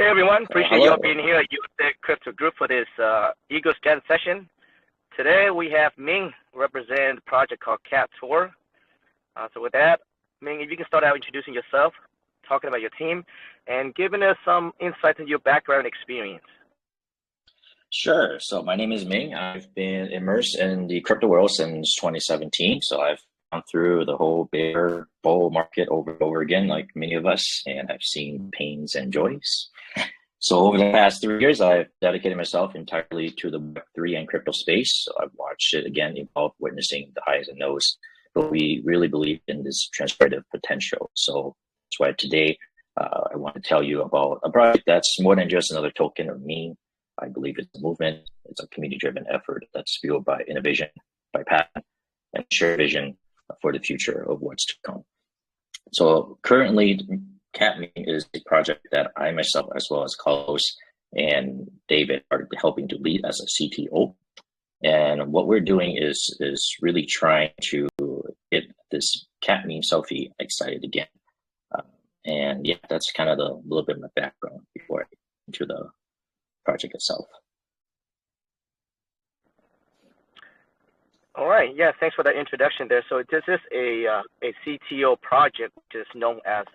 Hey everyone, appreciate you Hello. all being here at USA Crypto Group for this Eagl'es Den session. Today we have Ming represent a project called Cat Tour. So with that, Ming, if you can start out introducing yourself, talking about your team, and giving us some insight into your background and experience. Sure. So my name is Ming. I've been immersed in the crypto world since 2017. So I've gone through the whole bear bull market over and over again, like many of us, and I've seen pains and joys. So over the past 3 years, I've dedicated myself entirely to the Web3 and crypto space. So I've watched it again evolve, witnessing the highs and lows. But we really believe in this transformative potential. So that's why today I want to tell you about a project that's more than just another token or meme. I believe it's a movement. It's a community-driven effort that's fueled by innovation, by passion, and shared vision for the future of what's to come. So currently, CatMeme is a project that I myself, as well as Carlos and David, are helping to lead as a CTO. And what we're doing is really trying to get this CatMeme selfie excited again. And yeah, that's kind of a little bit of my background before I get into the project itself. All right, yeah, thanks for that introduction there. So this is a CTO project, which is known as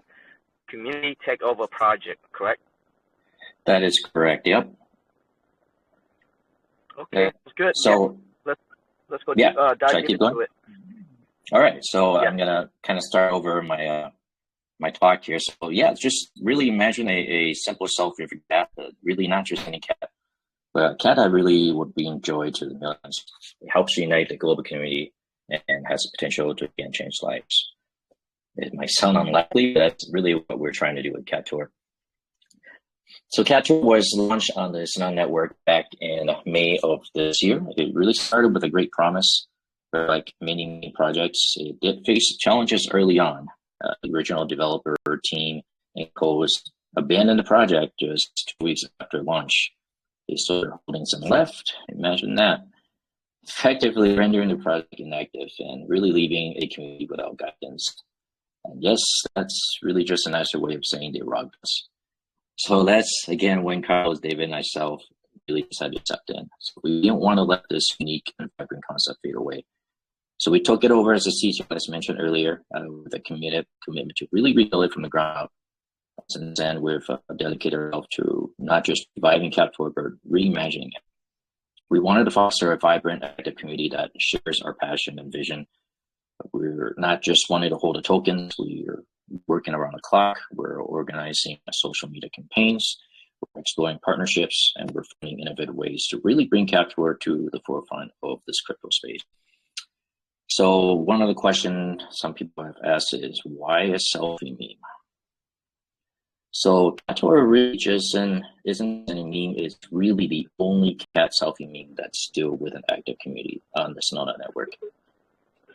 Community Takeover Project, correct? That is correct. Yep. Okay, that's good. So yeah. let's go dive into it. All right, so yeah. I'm gonna kind of start over my my talk here. So yeah, just really imagine a simple selfie of a cat, but really not just any cat, but a cat that really would be enjoyed to the millions. It helps unite the global community and has the potential to again change lives. It might sound unlikely, but that's really what we're trying to do with Cat Tour. So Cat Tour was launched on the Solana network back in May of this year. It really started with a great promise. But like many projects, it did face challenges early on. The original developer team and co-host abandoned the project just 2 weeks after launch. They started holding some left. Imagine that. Effectively rendering the project inactive and really leaving a community without guidance. And yes, that's really just a nicer way of saying they robbed us. So that's, again, when Carlos, David, and myself really decided to step in. So we didn't want to let this unique and vibrant concept fade away. So we took it over as a CTO, as mentioned earlier, with a commitment to really rebuild it from the ground up. Since then, we've dedicated ourselves to not just reviving Cat Tour, but reimagining it. We wanted to foster a vibrant, active community that shares our passion and vision. We're not just wanting to hold a token, we're working around the clock, we're organizing social media campaigns, we're exploring partnerships, and we're finding innovative ways to really bring Cat Tour to the forefront of this crypto space. So one of the questions some people have asked is, why a selfie meme? So Cat Tour really just isn't any meme. It's really the only cat selfie meme that's still with an active community on the Solana network.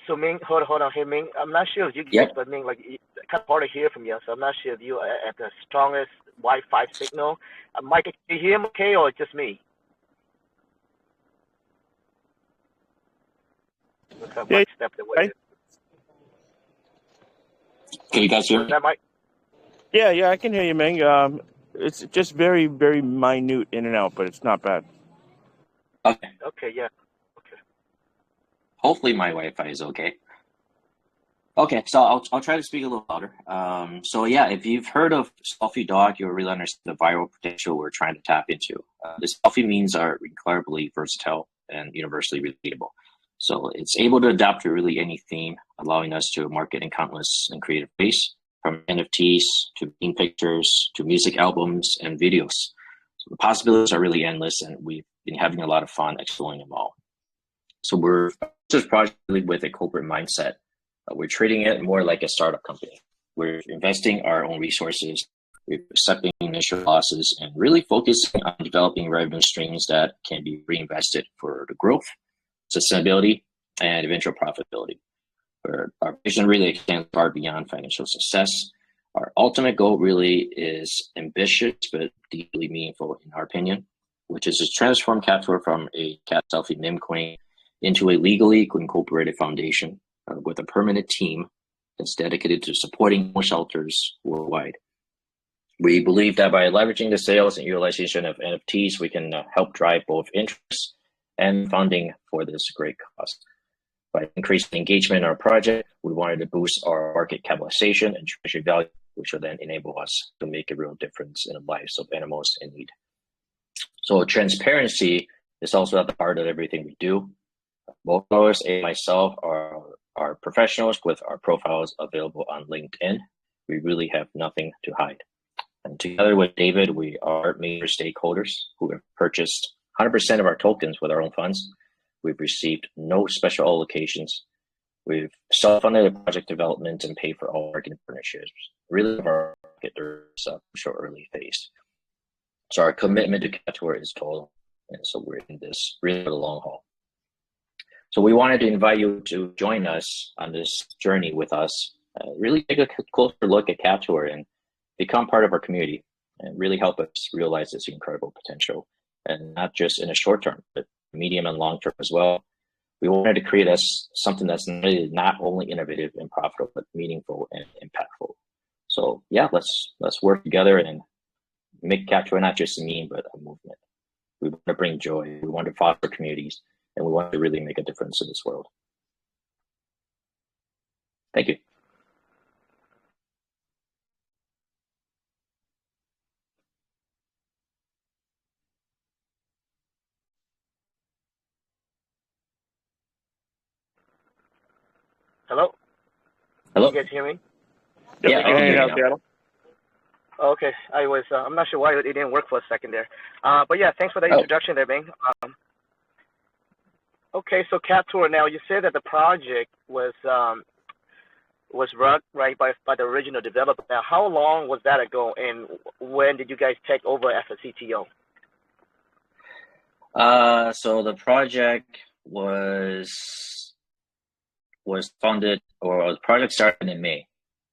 So Ming, hold on here, Ming. I'm not sure if you get, but Ming, like, kind of hard to hear from you. So I'm not sure if you are at the strongest Wi-Fi signal. Mike, can you hear him okay, or just me? Looks like Mike stepped away. Can you guys hear me? That Mike? Yeah, I can hear you, Ming. It's just very, very minute in and out, but it's not bad. Okay. Okay, yeah. Okay. Hopefully my Wi-Fi is okay. Okay, so I'll try to speak a little louder. So yeah, if you've heard of selfie dog, you'll really understand the viral potential we're trying to tap into. The selfie memes are incredibly versatile and universally relatable. So it's able to adapt to really any theme, allowing us to market in countless and creative ways, from NFTs to meme pictures to music albums and videos. So the possibilities are really endless, and we've been having a lot of fun exploring them all. So we're just project with a corporate mindset. We're treating it more like a startup company. We're investing our own resources, we're accepting initial losses, and really focusing on developing revenue streams that can be reinvested for the growth, sustainability, and eventual profitability. Where our vision really extends far beyond financial success. Our ultimate goal really is ambitious but deeply meaningful, in our opinion, which is to transform Cat Tour from a cat selfie meme coin into a legally incorporated foundation with a permanent team that's dedicated to supporting more shelters worldwide. We believe that by leveraging the sales and utilization of NFTs, we can help drive both interest and funding for this great cause. By increasing engagement in our project, we wanted to boost our market capitalization and treasury value, which will then enable us to make a real difference in the lives of animals in need. So transparency is also at the heart of everything we do. Both Lois and myself are professionals with our profiles available on LinkedIn. We really have nothing to hide. And together with David, we are major stakeholders who have purchased 100% of our tokens with our own funds. We've received no special allocations. We've self-funded the project development and paid for all marketing partnerships. Really, our market is a short early phase. So our commitment to Cat Tour is total. And so we're in this really for the long haul. So we wanted to invite you to join us on this journey with us. Really take a closer look at Cat Tour and become part of our community and really help us realize this incredible potential. And not just in the short term, but medium and long term as well. We wanted to create something that's not only innovative and profitable, but meaningful and impactful. So yeah, let's work together and make Cat Tour not just a meme, but a movement. We want to bring joy. We want to foster communities, and we want to really make a difference in this world. Thank you. Hello? Hello? You guys hear me? Yeah, I can hear you now. Okay, I'm not sure why it didn't work for a second there. But yeah, thanks for that introduction there, Ming. Okay, so Cat Tour, now you said that the project was run right by the original developer. Now, how long was that ago, and when did you guys take over as a CTO? So the project was funded, or the project started in May.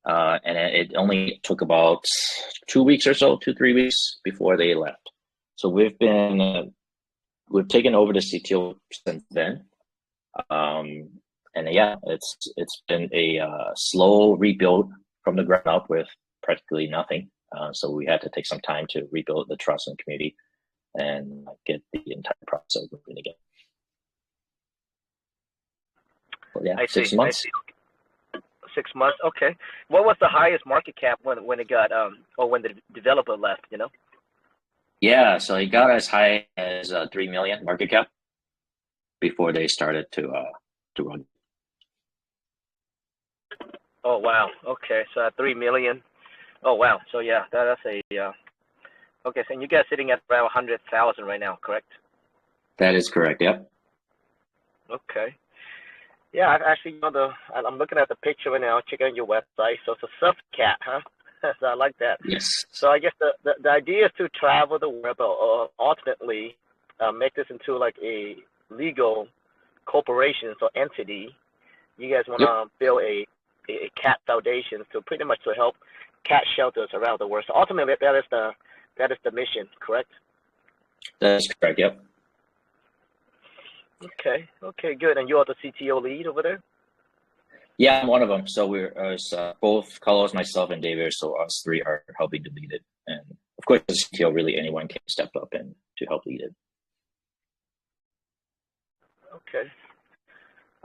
And it only took about 2 weeks or so, 2-3 weeks before they left. So we've taken over the CTO since then. And yeah, it's been a slow rebuild from the ground up with practically nothing. So we had to take some time to rebuild the trust in the community and get the entire process moving again. Well, yeah, 6 months. 6 months, okay. What was the highest market cap when it got or when the developer left? You know? Yeah, so it got as high as 3 million market cap before they started to run. Oh wow, okay, so 3 million. Oh wow, so yeah, that's a okay. So you guys sitting at around 100,000 right now, correct? That is correct. Yep. Okay. Yeah, I've actually, I'm looking at the picture right now, checking out your website. So it's a surf cat, huh? So I like that. Yes. So I guess the idea is to travel the web, or ultimately make this into like a legal corporation, so entity. You guys want to build a cat foundation to pretty much to help cat shelters around the world. So ultimately, that is the mission, correct? That is correct. Yep. Okay, good. And you're the CTO lead over there? Yeah, I'm one of them. So we're both Carlos, myself, and David. So us three are helping to lead it. And of course, as CTO, really anyone can step up and to help lead it.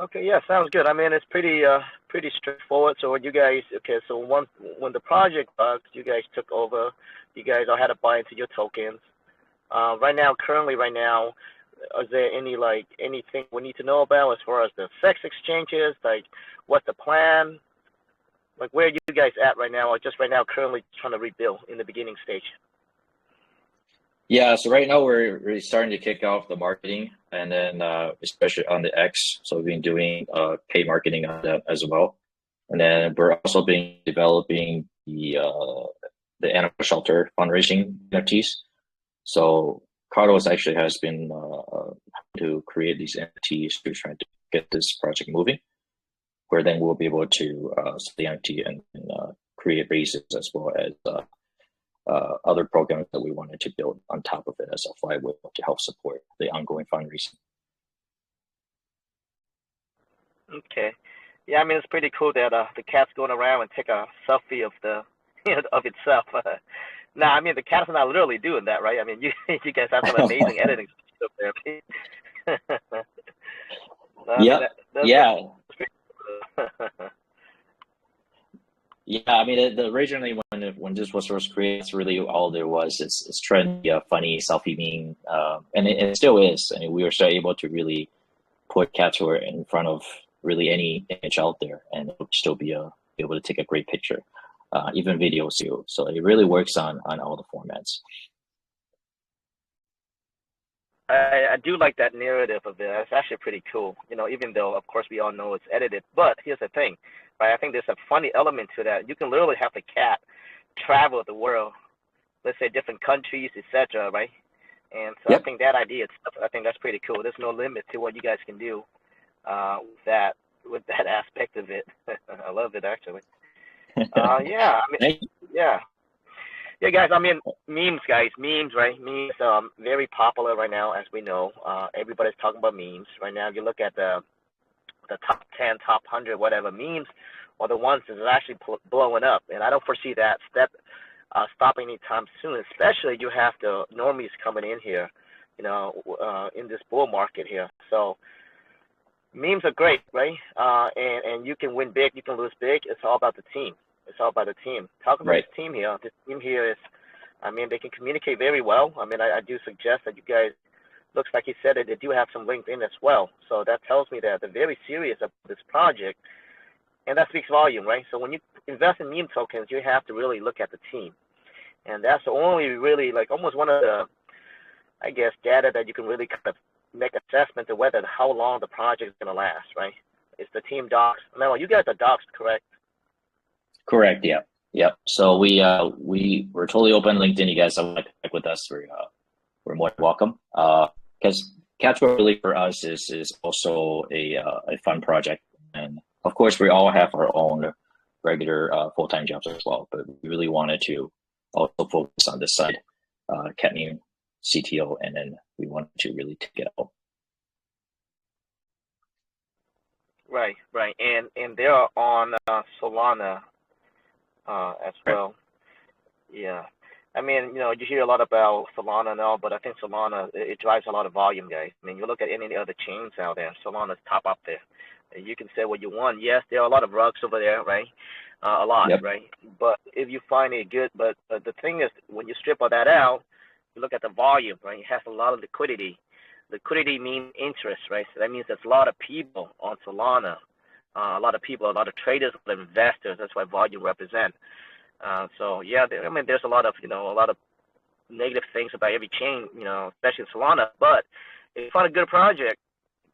Okay, yeah, sounds good. I mean, it's pretty straightforward. So when you guys, so when the project bugged, you guys took over. You guys all had to buy into your tokens. Currently right now, is there anything we need to know about as far as the sex exchanges? Like, what's the plan? Like, where are you guys at right now, or just right now currently trying to rebuild in the beginning stage? Yeah, so right now we're really starting to kick off the marketing, and then especially on the X. So we've been doing paid marketing on that as well, and then we're also developing the animal shelter fundraising NFTs. So Carlos actually has been to create these NFTs to try to get this project moving, where then we'll be able to set the NFT and create raises as well as other programs that we wanted to build on top of it as a flywheel to help support the ongoing fundraising. Okay. Yeah, I mean, it's pretty cool that the cat's going around and take a selfie of of itself Nah, I mean the cat's not literally doing that, right? I mean you you guys have some amazing editing stuff there. I mean Yep. that's Yeah. pretty cool. Yeah, I mean, originally when this was first created, that's really all there was. It's trendy, funny selfie meme, and it still is. I mean, we were still able to really put cat tour in front of really any image out there, and it would still be able to take a great picture, even videos too. So it really works on all the formats. I do like that narrative of it. It's actually pretty cool. You know, even though of course we all know it's edited, but here's the thing, right? I think there's a funny element to that. You can literally have the cat travel the world, let's say different countries, etc., right? And so I Yep. think that idea, I think that's pretty cool. There's no limit to what you guys can do with that aspect of it. I love it actually. Yeah, I mean, Thank you. yeah. Yeah, guys. I mean, memes, right? Memes, very popular right now, as we know. Everybody's talking about memes right now. If you look at the top 10, top 100, whatever memes, are the ones that are actually blowing up, and I don't foresee that stopping anytime soon. Especially you have the normies coming in here, you know, in this bull market here. So memes are great, right? And you can win big, you can lose big. It's all about the team. It's all about the team. Talking about Right. this team here, I mean, they can communicate very well. I mean, I do suggest that you guys, looks like he said that they do have some LinkedIn as well. So that tells me that they're very serious about this project, and that speaks volume, right? So when you invest in meme tokens, you have to really look at the team, and that's the only really like almost one of the, I guess, data that you can really kind of make assessment of whether how long the project is going to last, right? It's the team docs. Now, you guys are docs, correct? Correct. Yeah. Yep. So we're totally open LinkedIn. You guys have to connect with us. We're more than welcome. Because cat tour really for us is also a fun project, and of course we all have our own regular full-time jobs as well. But we really wanted to also focus on this side, cat meme CTO, and then we wanted to really take it out. Right, right, and they are on Solana as well. Yeah, I mean, you know, you hear a lot about Solana and all, but I think Solana it drives a lot of volume, guys. I mean, you look at any other chains out there, Solana's top up there. And you can say what you want. Yes, there are a lot of rugs over there, right? A lot, Yep. right? But if you find it good, but the thing is, when you strip all that out, you look at the volume, right? It has a lot of liquidity. Liquidity means interest, right? So that means there's a lot of people on Solana, a lot of people, a lot of traders, a lot of investors. That's what volume represents. So yeah, I mean, there's a lot of negative things about every chain, especially in Solana. But if you find a good project,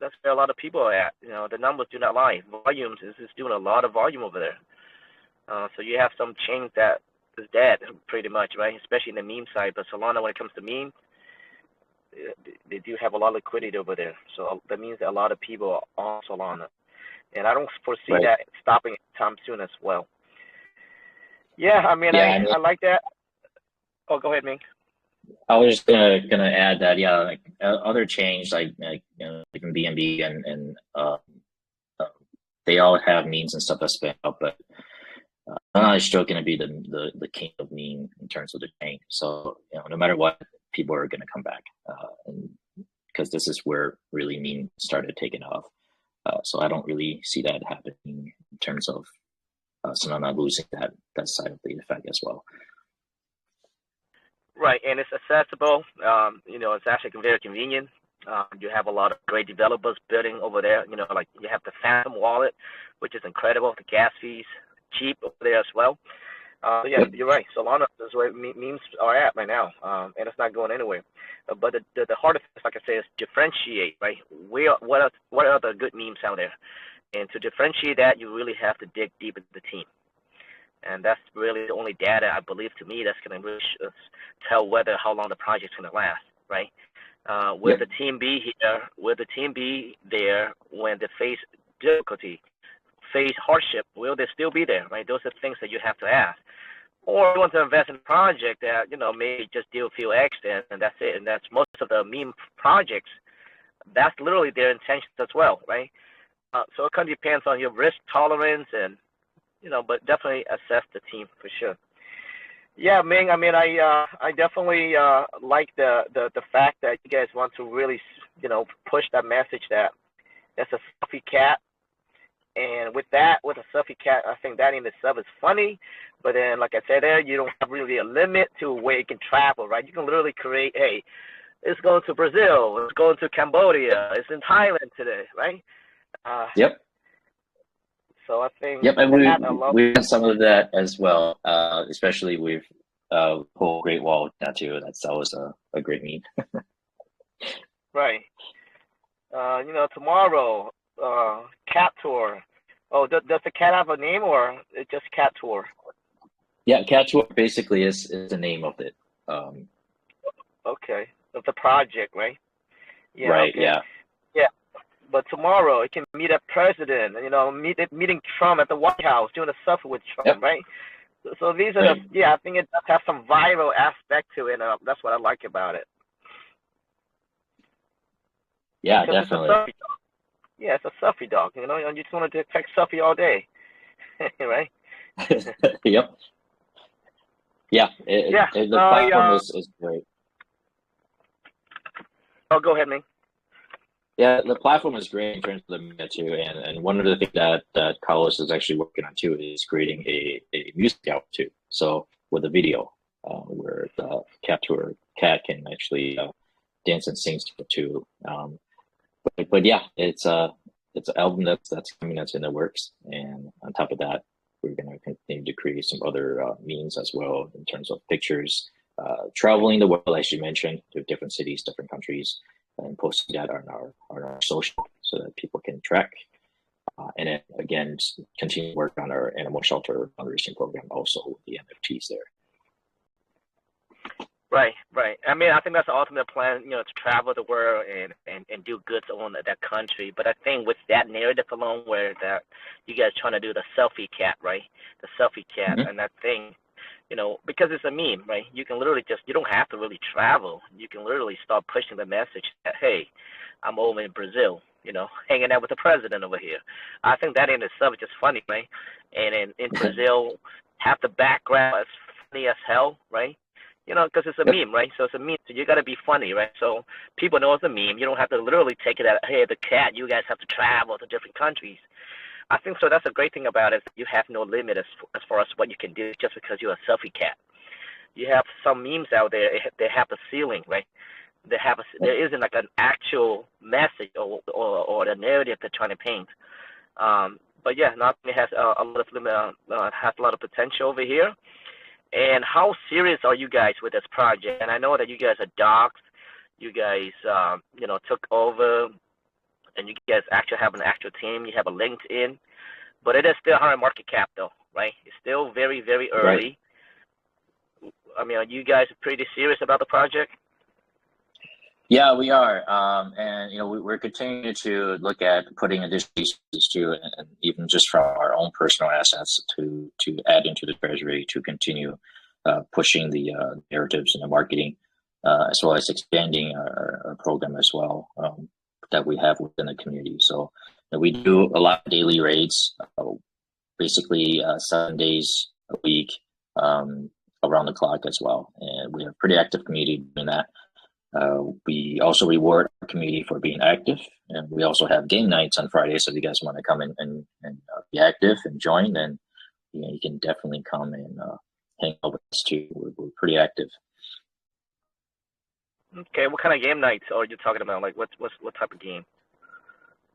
that's where a lot of people are at. You know, the numbers do not lie. Volumes is doing a lot of volume over there. So you have some chains that is dead pretty much, right? Especially in the meme side. But Solana, when it comes to meme, they do have a lot of liquidity over there. So that means that a lot of people are on Solana, and I don't foresee Right. that stopping anytime soon as well. Yeah, I mean, Yeah. I like that. Oh, go ahead, Ming. I was just gonna add that like other chains like like BNB and they all have memes and stuff that's been up, but Solana is still gonna be the king of meme in terms of the chain. So no matter what, people are gonna come back, and because this is where really meme started taking off. So I don't really see that happening in terms of Solana losing that side of the effect as well. Right, and it's accessible. It's actually very convenient. You have a lot of great developers building over there. Like you have the Phantom wallet, which is incredible. The gas fees cheap over there as well. Yeah, you're right. Solana is where memes are at right now, and it's not going anywhere. But the hardest, like I say, is differentiate. Right, what are the good memes out there? And to differentiate that, you really have to dig deep into the team. And that's really the only data, I believe, to me, that's going to really tell how long the project's going to last, right? Will the team be here? Will the team be there when they face difficulty, face hardship? Will they still be there, right? Those are things that you have to ask. Or you want to invest in a project that, maybe just deal a few X and that's it. And that's most of the meme projects. That's literally their intentions as well, right? So it kind of depends on your risk tolerance and, but definitely assess the team for sure. Yeah, Ming. I mean, I definitely like the fact that you guys want to really, push that message that it's a selfie cat. And with that, with a selfie cat, I think that in itself is funny. But then, like I said there, you don't have really a limit to where you can travel, right? You can literally create, hey, it's going to Brazil, it's going to Cambodia, it's in Thailand today, right? Uh, Yep. so I think Yep, and that alone, we have some of that as well, especially with whole Great Wall tattoo. That was a great meme. right? Tomorrow, cat tour. Oh, does the cat have a name or it's just cat tour? Yeah, cat tour basically is the name of it. Um, Okay, of the project, right? Yeah, right. okay. Yeah. Yeah, but tomorrow you can meet a president, meeting Trump at the White House, doing a selfie with Trump, Yep. right? So these are Right. I think it does have some viral aspect to it. That's what I like about it. Yeah, Because it's a definitely. selfie dog. Yeah, it's a selfie dog, and you just want to take selfie all day, right? Yep. Yeah. Yeah. The platform is great. Oh, go ahead, Ming. Yeah, the platform is great in terms of the media too, and one of the things that Carlos is actually working on too is creating a music out too. So with a video, where the capture cat can actually dance and sing to it too. But yeah, it's an album that's coming, that's in the works, and on top of that, we're gonna continue to create some other means as well in terms of pictures, traveling the world as you mentioned to different cities, different countries, and posting that on our social so that people can track. And then again, continue to work on our animal shelter fundraising program also with the NFTs there. Right, right. I mean, I think that's the ultimate plan, to travel the world and do goods on that country. But I think with that narrative alone, where that you guys trying to do the selfie cat, right? The selfie cat, Mm-hmm. and that thing, because it's a meme, right? You can literally you don't have to really travel. You can literally start pushing the message that, hey, I'm over in Brazil, hanging out with the president over here. I think that in itself is just funny, right? And in Brazil, have the background as funny as hell, right? Because it's a Yep. meme, right? So it's a meme, so you got to be funny, right? So people know it's a meme. You don't have to literally take it at, hey, the cat, you guys have to travel to different countries. I think so. That's a great thing about it. You have no limit as far as what you can do just because you're a selfie cat. You have some memes out there. They have the ceiling, right? There isn't like an actual message or the narrative they're trying to paint. But yeah, nothing has a lot of has a lot of potential over here. And how serious are you guys with this project? And I know that you guys are docs. You guys, took over, and you guys actually have an actual team. You have a LinkedIn, but it is still high market cap, though, right? It's still very, very Right. early. I mean, are you guys pretty serious about the project? Yeah, we are, and we're continuing to look at putting additional pieces to, and even just from our own personal assets to add into the treasury to continue pushing the narratives and the marketing, as well as expanding our program as well, that we have within the community. So we do a lot of daily raids, basically 7 days a week, around the clock as well, and we have a pretty active community doing that. We also reward our community for being active, and we also have game nights on Friday. So if you guys want to come in and be active and join, then you can definitely come and hang out with us too. We're pretty active. Okay, what kind of game nights are you talking about? Like, what type of game?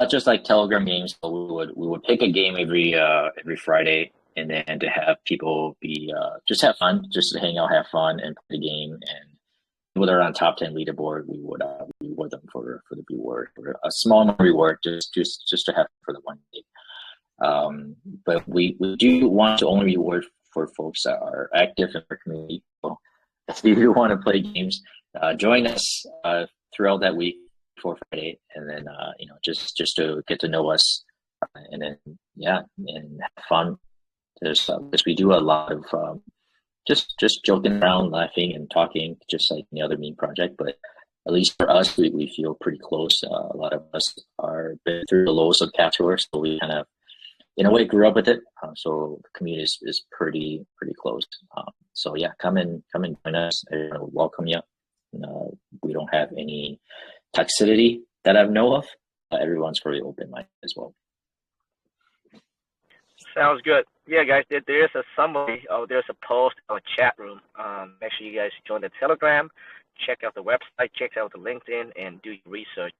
Not just like Telegram games, but we would pick a game every Friday, and then to have people be just have fun, just to hang out, have fun, and play the game. And whether on top 10 leaderboard, we would reward them for the reward, or a small reward, just to have for the 1 day. But we do want to only reward for folks that are active in our community. So if you do want to play games, join us throughout that week before Friday, and then just to get to know us, and then and have fun. Because we do a lot of just joking around, laughing and talking, just like any other meme project. But at least for us, we feel pretty close. A lot of us are been through the lows of Cat Tour, so we kind of in a way grew up with it. So the community is pretty close. So yeah, come and join us. Everyone will welcome you. We don't have any toxicity that I know of. Everyone's very open-minded as well. Sounds good. Yeah, guys, there is a summary. There's a post on a chat room. Make sure you guys join the Telegram, check out the website, check out the LinkedIn, and do your research.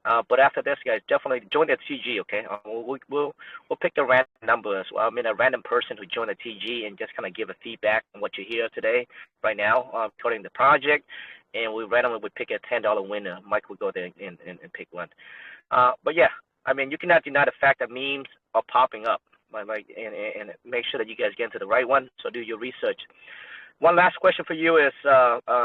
But after this, guys, definitely join the TG. Okay, we'll pick a random number as well. I mean, a random person who joined the TG and just kind of give a feedback on what you hear today, right now, according to the project, and we randomly would pick a $10 winner. Mike will go there and pick one. But yeah, I mean, you cannot deny the fact that memes are popping up. And make sure that you guys get into the right one. So do your research. One last question for you is,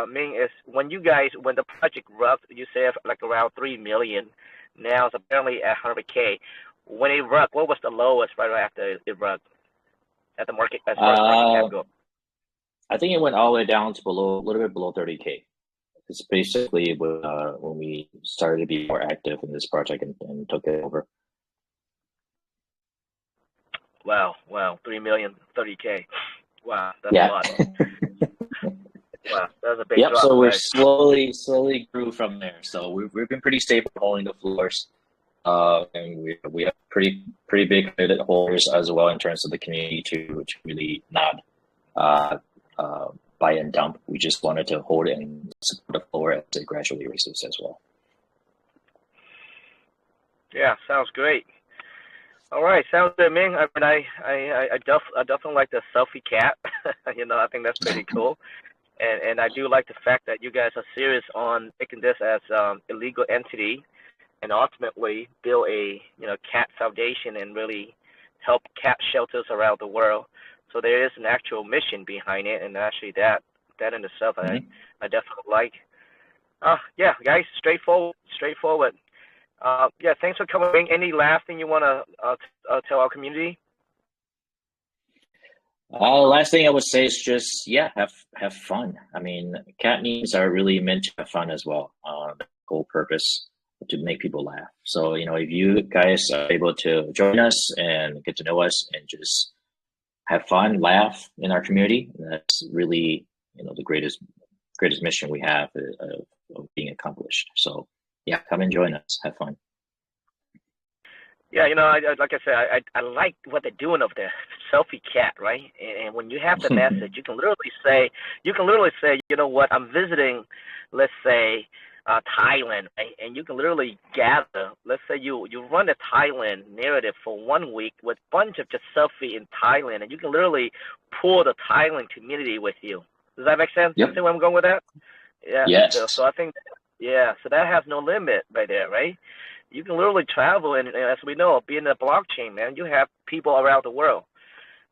Ming, is when the project rugged, you say like around 3 million. Now it's apparently at 100K. When it rugged, what was the lowest right after it rugged at the market as far as market cap go? I think it went all the way down to a little bit below 30K. It's basically when we started to be more active in this project and took it over. Wow, 3 million, 30K. Wow, that's yeah. a lot. Wow, that's a big yep, drop. So we're right? slowly grew from there. So we've been pretty stable holding the floors. And we have pretty big credit holders as well in terms of the community to really not buy and dump. We just wanted to hold it and support the floor as it gradually raises as well. Yeah, sounds great. All right, sounds good, Ming. I mean, I definitely like the selfie cat. I think that's pretty cool, and I do like the fact that you guys are serious on making this as illegal entity, and ultimately build a cat foundation and really help cat shelters around the world. So there is an actual mission behind it, and actually that in itself, I definitely like. Yeah, guys, straightforward. Yeah, thanks for coming. Any last thing you want to tell our community? Last thing I would say is just, have fun. I mean, cat memes are really meant to have fun as well. The whole purpose to make people laugh. So, if you guys are able to join us and get to know us and just have fun, laugh in our community, that's really, the greatest mission we have of being accomplished. So, yeah, come and join us. Have fun. Yeah, like I said, I like what they're doing over there. Selfie cat, right? And when you have the message, you can literally say, you know what, I'm visiting, let's say, Thailand, right? And you can literally gather, let's say you run a Thailand narrative for 1 week with a bunch of just selfie in Thailand, and you can literally pull the Thailand community with you. Does that make sense? Yep. You see where I'm going with that? Yeah. Yes. So I think, so that has no limit right there, right? You can literally travel, and as we know, being a blockchain, man, you have people around the world.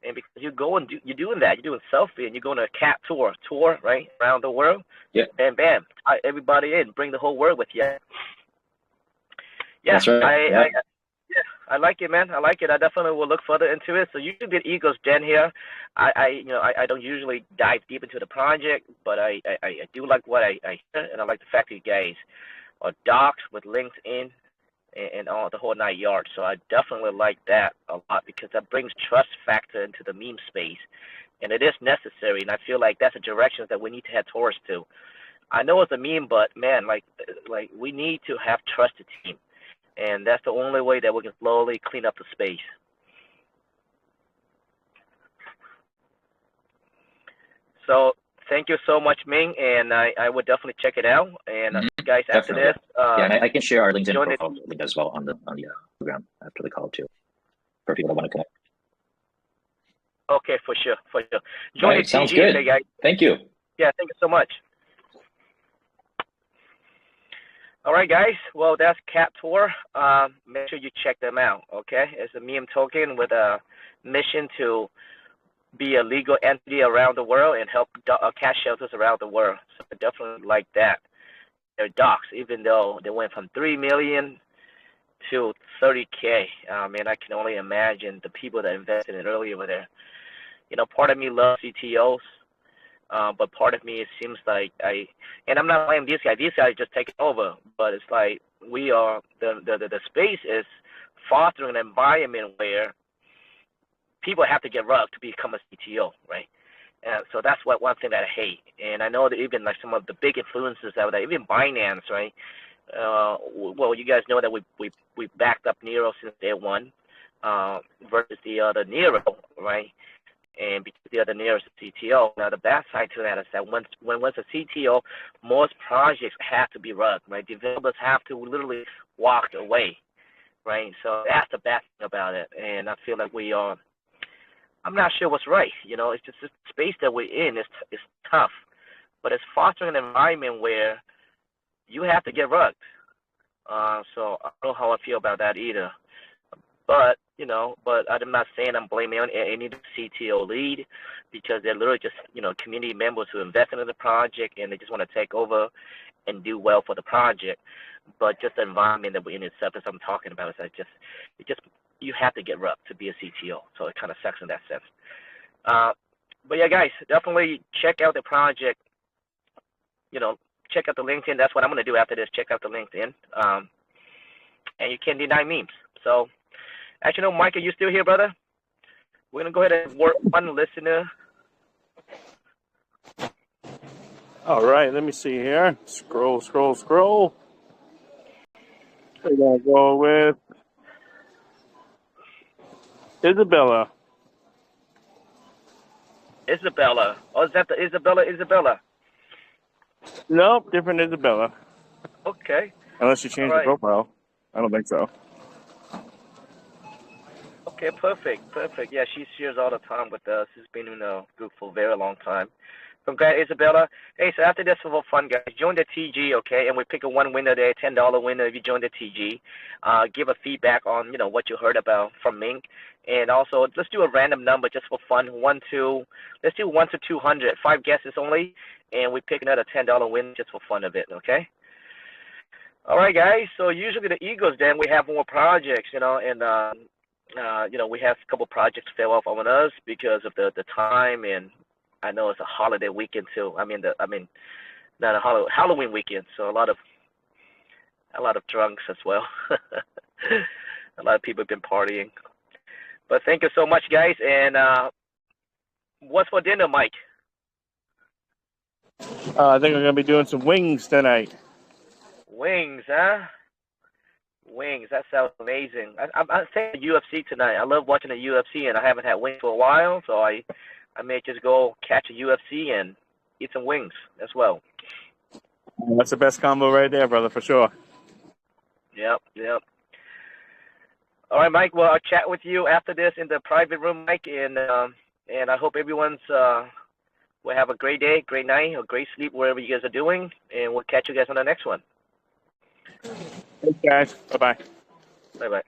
And because you go and you're doing that, you're doing selfie, and you're going to a cat tour, right, around the world. Yeah. Bam, tie everybody in, bring the whole world with you. Yeah, that's right. I like it, man. I like it. I definitely will look further into it. So you did Eagl'es Den here. I don't usually dive deep into the project, but I do like what I hear, and I like the fact that you guys are docs with links in and all the whole 9 yards. So I definitely like that a lot because that brings trust factor into the meme space, and it is necessary. And I feel like that's a direction that we need to head towards to. I know it's a meme, but man, like we need to have trusted team. And that's the only way that we can slowly clean up the space. So thank you so much, Ming, and I would definitely check it out. And guys, after this, and I can share our LinkedIn profile link as well on the program after the call too, for people that want to connect. Okay, for sure. Join the sounds TG, good. okay, guys. Thank you. Yeah, thank you so much. All right, guys. Well, that's Cat Tour. Make sure you check them out, okay? It's a meme token with a mission to be a legal entity around the world and help cat shelters around the world. So I definitely like that. They're docs, even though they went from 3 million to 30K. And I can only imagine the people that invested in it earlier were there. Part of me loves CTOs. But part of me, it seems like and I'm not blaming these guys just taking over, but it's like we are, the space is fostering an environment where people have to get rugged to become a CTO, right? So that's one thing that I hate. And I know that even like some of the big influencers out there, even Binance, right? Well, you guys know that we backed up Nero since day one, versus the other Nero, right? And because the other Nero is a CTO. Now the bad side to that is that once a CTO, most projects have to be rugged, right? Developers have to literally walk away, right? So that's the bad thing about it. And I feel like we are. I'm not sure what's right. It's just the space that we're in is tough, but it's fostering an environment where you have to get rugged. So I don't know how I feel about that either. But I'm not saying I'm blaming any CTO lead, because they're literally just community members who invest into the project and they just want to take over and do well for the project. But just the environment that we're in itself, as I'm talking about, is you have to get rugged to be a CTO. So it kind of sucks in that sense. But yeah, guys, definitely check out the project. Check out the LinkedIn. That's what I'm going to do after this. Check out the LinkedIn. And you can't deny memes. So, actually, no, Mike, are you still here, brother? We're going to go ahead and work one listener. All right, let me see here. Scroll. We're going to go with Isabella. Oh, is that the Isabella? Nope, different Isabella. Okay. Unless you change the profile. I don't think so. Okay, perfect. Yeah, she shares all the time with us. She's been in the group for a very long time. Congrats, Isabella. Hey, so after this, for fun, guys, join the TG, okay? And we pick a one winner there, $10 winner if you join the TG. Give a feedback on, what you heard about from Ming. And also, let's do a random number just for fun. Let's do 1 to 200. 5 guesses only. And we pick another $10 win just for fun of it, okay? All right, guys. So usually the Eagl'es Den, we have more projects, and we have a couple projects fail off on us because of the time, and I know it's a holiday weekend too. Not a Halloween weekend, so a lot of drunks as well. A lot of people have been partying. But thank you so much, guys. And what's for dinner, Mike? I think we're going to be doing some wings tonight. Wings, huh? Wings, that sounds amazing. I'm saying UFC tonight. I love watching the UFC, and I haven't had wings for a while, so I may just go catch a UFC and eat some wings as well. That's the best combo right there, brother, for sure. Yep. All right, Mike. Well, I'll chat with you after this in the private room, Mike, and I hope everyone's will have a great day, great night, or great sleep wherever you guys are doing, and we'll catch you guys on the next one. Thanks, guys. Bye-bye. Bye-bye.